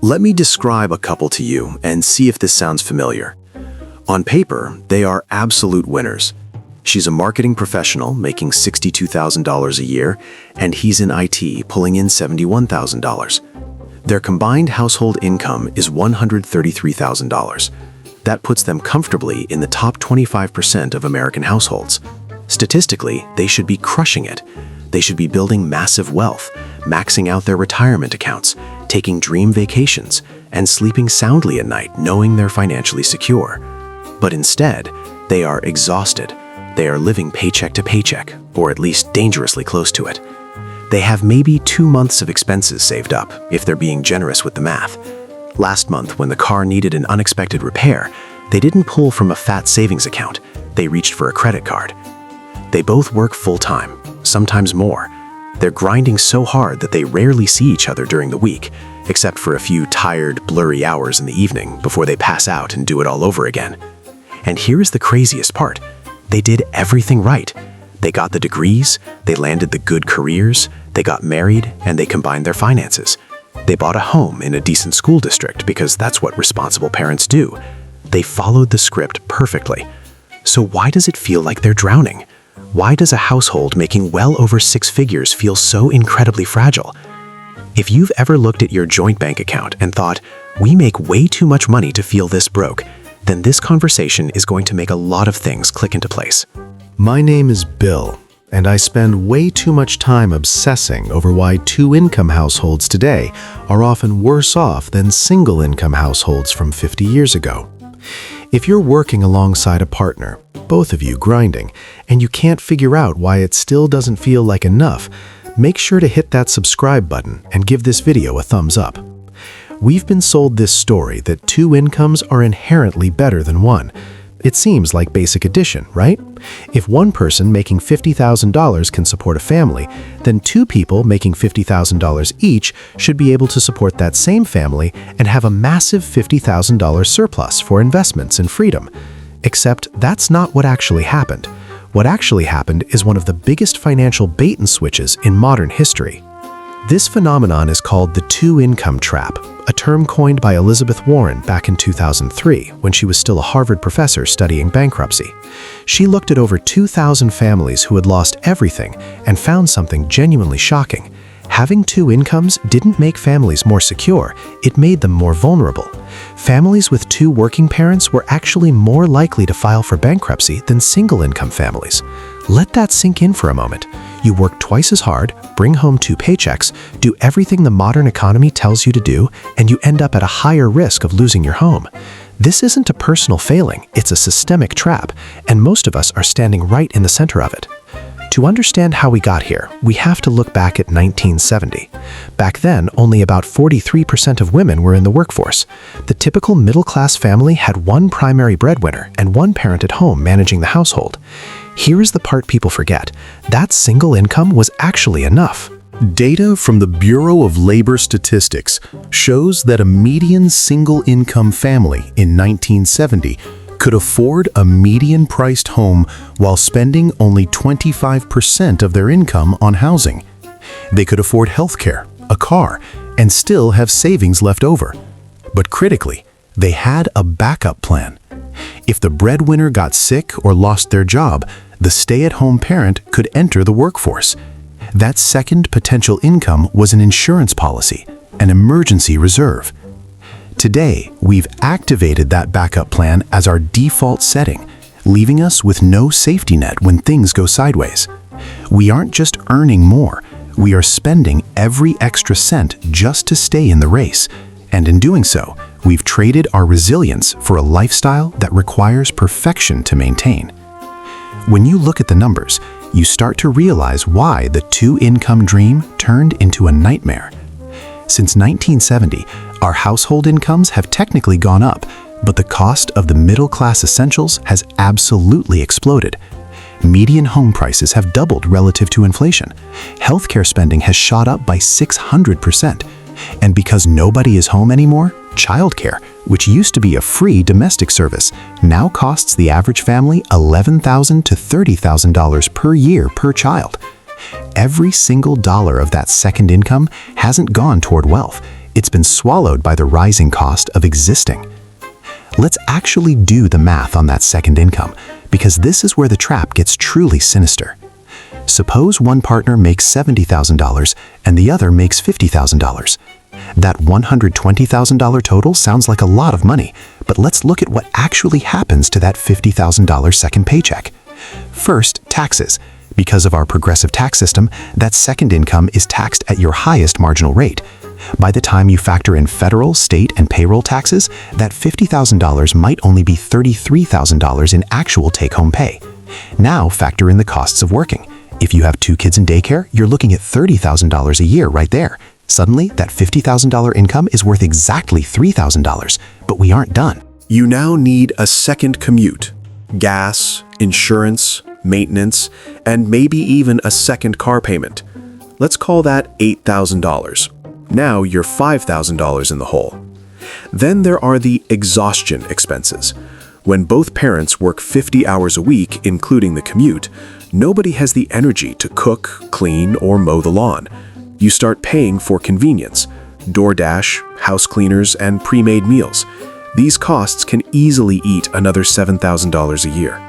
Let me describe a couple to you and see if this sounds familiar. On paper, they are absolute winners. She's a marketing professional making $62,000 a year, and he's in IT pulling in $71,000. Their combined household income is $133,000. That puts them comfortably in the top 25% of American households. Statistically, they should be crushing it. They should be building massive wealth, maxing out their retirement accounts, taking dream vacations, and sleeping soundly at night knowing they're financially secure. But instead, they are exhausted. They are living paycheck to paycheck, or at least dangerously close to it. They have maybe 2 months of expenses saved up, if they're being generous with the math. Last month, when the car needed an unexpected repair, they didn't pull from a fat savings account. They reached for a credit card. They both work full-time, sometimes more. They're grinding so hard that they rarely see each other during the week, except for a few tired, blurry hours in the evening before they pass out and do it all over again. And here's the craziest part. They did everything right. They got the degrees, they landed the good careers, they got married, and they combined their finances. They bought a home in a decent school district because that's what responsible parents do. They followed the script perfectly. So why does it feel like they're drowning? Why does a household making well over 6 figures feel so incredibly fragile? If you've ever looked at your joint bank account and thought, we make way too much money to feel this broke, then this conversation is going to make a lot of things click into place. My name is Bill, and I spend way too much time obsessing over why 2-income households today are often worse off than single-income households from 50 years ago. If you're working alongside a partner, both of you grinding, and you can't figure out why it still doesn't feel like enough, make sure to hit that subscribe button and give this video a thumbs up. We've been sold this story that 2 incomes are inherently better than 1. It seems like basic addition, right? If one person making $50,000 can support a family, then 2 people making $50,000 each should be able to support that same family and have a massive $50,000 surplus for investments and freedom. Except that's not what actually happened. What actually happened is one of the biggest financial bait and switches in modern history. This phenomenon is called the 2-income trap, a term coined by Elizabeth Warren back in 2003 when she was still a Harvard professor studying bankruptcy. She looked at over 2,000 families who had lost everything and found something genuinely shocking. Having 2 incomes didn't make families more secure, it made them more vulnerable. Families with 2 working parents were actually more likely to file for bankruptcy than single-income families. Let that sink in for a moment. You work twice as hard, bring home 2 paychecks, do everything the modern economy tells you to do, and you end up at a higher risk of losing your home. This isn't a personal failing, it's a systemic trap, and most of us are standing right in the center of it. To understand how we got here, we have to look back at 1970. Back then, only about 43% of women were in the workforce. The typical middle-class family had 1 primary breadwinner and 1 parent at home managing the household. Here is the part people forget. That single income was actually enough. Data from the Bureau of Labor Statistics shows that a median single-income family in 1970 could afford a median-priced home while spending only 25% of their income on housing. They could afford healthcare, a car, and still have savings left over. But critically, they had a backup plan. If the breadwinner got sick or lost their job, the stay-at-home parent could enter the workforce. That second potential income was an insurance policy, an emergency reserve. Today, we've activated that backup plan as our default setting, leaving us with no safety net when things go sideways. We aren't just earning more, we are spending every extra cent just to stay in the race. And in doing so, we've traded our resilience for a lifestyle that requires perfection to maintain. When you look at the numbers, you start to realize why the 2-income dream turned into a nightmare. Since 1970, our household incomes have technically gone up, but the cost of the middle-class essentials has absolutely exploded. Median home prices have doubled relative to inflation. Healthcare spending has shot up by 600%. And because nobody is home anymore, Childcare, which used to be a free domestic service, now costs the average family $11,000 to $30,000 per year per child. Every single dollar of that second income hasn't gone toward wealth. It's been swallowed by the rising cost of existing. Let's actually do the math on that second income, because this is where the trap gets truly sinister. Suppose one partner makes $70,000 and the other makes $50,000. That $120,000 total sounds like a lot of money, but let's look at what actually happens to that $50,000 second paycheck. First, taxes. Because of our progressive tax system, that second income is taxed at your highest marginal rate. By the time you factor in federal, state, and payroll taxes, that $50,000 might only be $33,000 in actual take-home pay. Now factor in the costs of working. If you have 2 kids in daycare, you're looking at $30,000 a year right there. Suddenly, that $50,000 income is worth exactly $3,000, but we aren't done. You now need a second commute. Gas, insurance, maintenance, and maybe even a second car payment. Let's call that $8,000. Now you're $5,000 in the hole. Then there are the exhaustion expenses. When both parents work 50 hours a week, including the commute, nobody has the energy to cook, clean, or mow the lawn. You start paying for convenience: DoorDash, house cleaners, and pre-made meals. These costs can easily eat another $7,000 a year.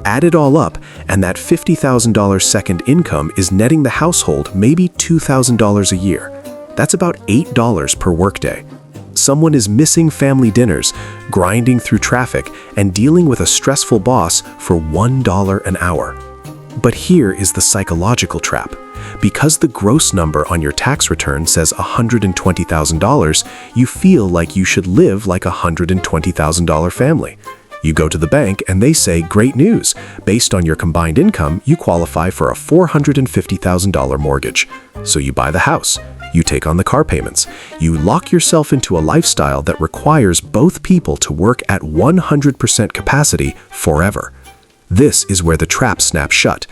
Add it all up, and that $50,000 second income is netting the household maybe $2,000 a year. That's about $8 per workday. Someone is missing family dinners, grinding through traffic, and dealing with a stressful boss for $1 an hour. But here is the psychological trap. Because the gross number on your tax return says $120,000, you feel like you should live like a $120,000 family. You go to the bank and they say, "Great news. Based on your combined income, you qualify for a $450,000 mortgage." So you buy the house. You take on the car payments. You lock yourself into a lifestyle that requires both people to work at 100% capacity forever. This is where the trap snaps shut.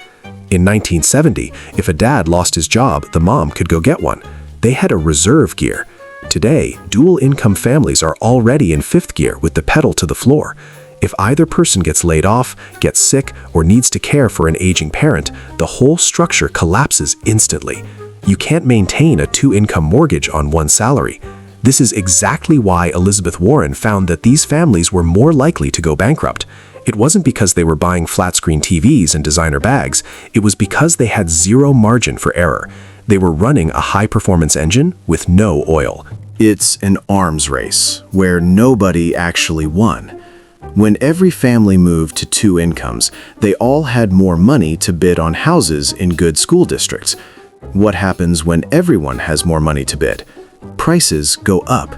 In 1970, if a dad lost his job, the mom could go get one. They had a reserve gear. Today, dual-income families are already in fifth gear with the pedal to the floor. If either person gets laid off, gets sick, or needs to care for an aging parent, the whole structure collapses instantly. You can't maintain a 2-income mortgage on one salary. This is exactly why Elizabeth Warren found that these families were more likely to go bankrupt. It wasn't because they were buying flat-screen TVs and designer bags. It was because they had zero margin for error. They were running a high-performance engine with no oil. It's an arms race where nobody actually won. When every family moved to 2 incomes, they all had more money to bid on houses in good school districts. What happens when everyone has more money to bid? Prices go up.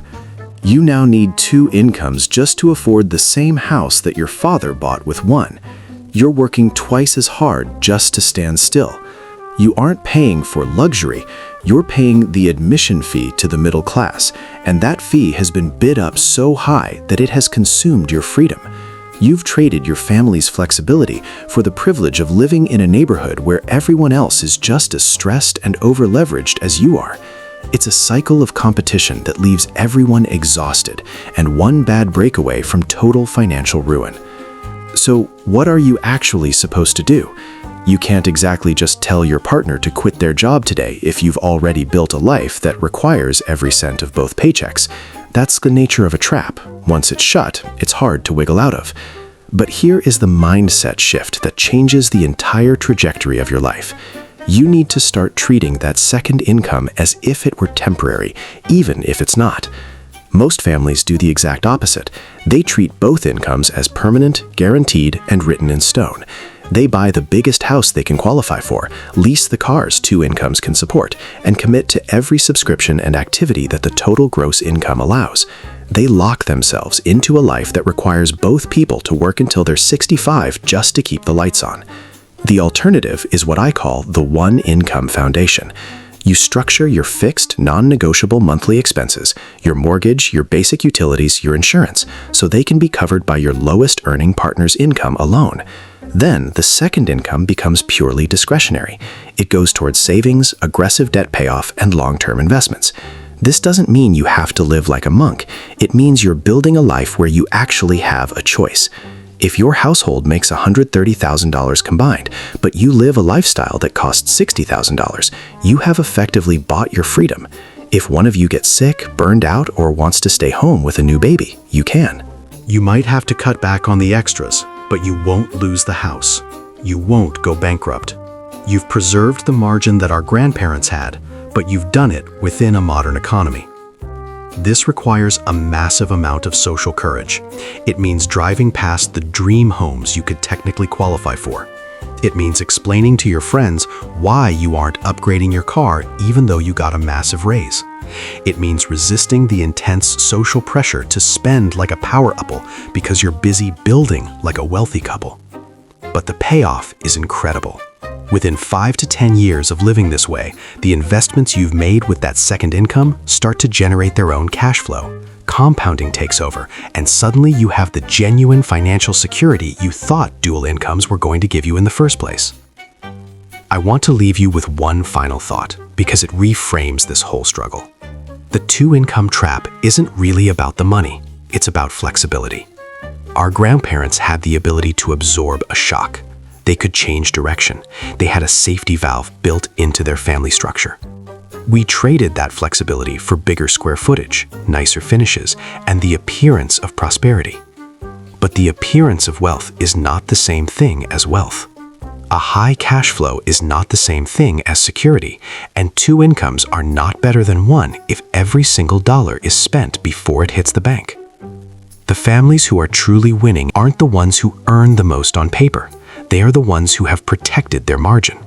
You now need 2 incomes just to afford the same house that your father bought with one. You're working twice as hard just to stand still. You aren't paying for luxury, you're paying the admission fee to the middle class, and that fee has been bid up so high that it has consumed your freedom. You've traded your family's flexibility for the privilege of living in a neighborhood where everyone else is just as stressed and over-leveraged as you are. It's a cycle of competition that leaves everyone exhausted and one bad breakaway from total financial ruin. So, what are you actually supposed to do? You can't exactly just tell your partner to quit their job today if you've already built a life that requires every cent of both paychecks. That's the nature of a trap. Once it's shut, it's hard to wiggle out of. But here is the mindset shift that changes the entire trajectory of your life. You need to start treating that second income as if it were temporary, even if it's not. Most families do the exact opposite. They treat both incomes as permanent, guaranteed, and written in stone. They buy the biggest house they can qualify for, lease the cars 2 incomes can support, and commit to every subscription and activity that the total gross income allows. They lock themselves into a life that requires both people to work until they're 65 just to keep the lights on. The alternative is what I call the one-income foundation. You structure your fixed, non-negotiable monthly expenses, your mortgage, your basic utilities, your insurance, so they can be covered by your lowest earning partner's income alone. Then, the second income becomes purely discretionary. It goes towards savings, aggressive debt payoff, and long-term investments. This doesn't mean you have to live like a monk. It means you're building a life where you actually have a choice. If your household makes $130,000 combined, but you live a lifestyle that costs $60,000, you have effectively bought your freedom. If one of you gets sick, burned out, or wants to stay home with a new baby, you can. You might have to cut back on the extras, but you won't lose the house. You won't go bankrupt. You've preserved the margin that our grandparents had, but you've done it within a modern economy. This requires a massive amount of social courage. It means driving past the dream homes you could technically qualify for. It means explaining to your friends why you aren't upgrading your car even though you got a massive raise. It means resisting the intense social pressure to spend like a power couple because you're busy building like a wealthy couple. But the payoff is incredible. Within 5 to 10 years of living this way, the investments you've made with that second income start to generate their own cash flow. Compounding takes over, and suddenly you have the genuine financial security you thought dual incomes were going to give you in the first place. I want to leave you with one final thought, because it reframes this whole struggle. The two-income trap isn't really about the money, it's about flexibility. Our grandparents had the ability to absorb a shock. They could change direction. They had a safety valve built into their family structure. We traded that flexibility for bigger square footage, nicer finishes, and the appearance of prosperity. But the appearance of wealth is not the same thing as wealth. A high cash flow is not the same thing as security, and two incomes are not better than one if every single dollar is spent before it hits the bank. The families who are truly winning aren't the ones who earn the most on paper. They are the ones who have protected their margin.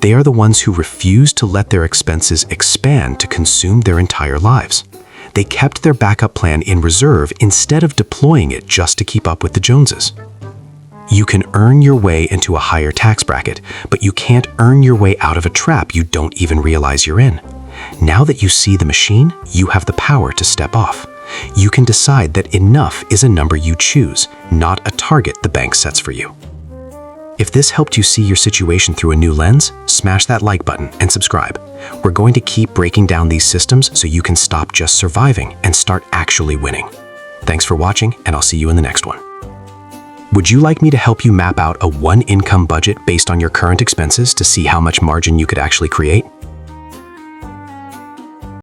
They are the ones who refuse to let their expenses expand to consume their entire lives. They kept their backup plan in reserve instead of deploying it just to keep up with the Joneses. You can earn your way into a higher tax bracket, but you can't earn your way out of a trap you don't even realize you're in. Now that you see the machine, you have the power to step off. You can decide that enough is a number you choose, not a target the bank sets for you. If this helped you see your situation through a new lens, smash that like button and subscribe. We're going to keep breaking down these systems so you can stop just surviving and start actually winning. Thanks for watching, and I'll see you in the next one. Would you like me to help you map out a one-income budget based on your current expenses to see how much margin you could actually create?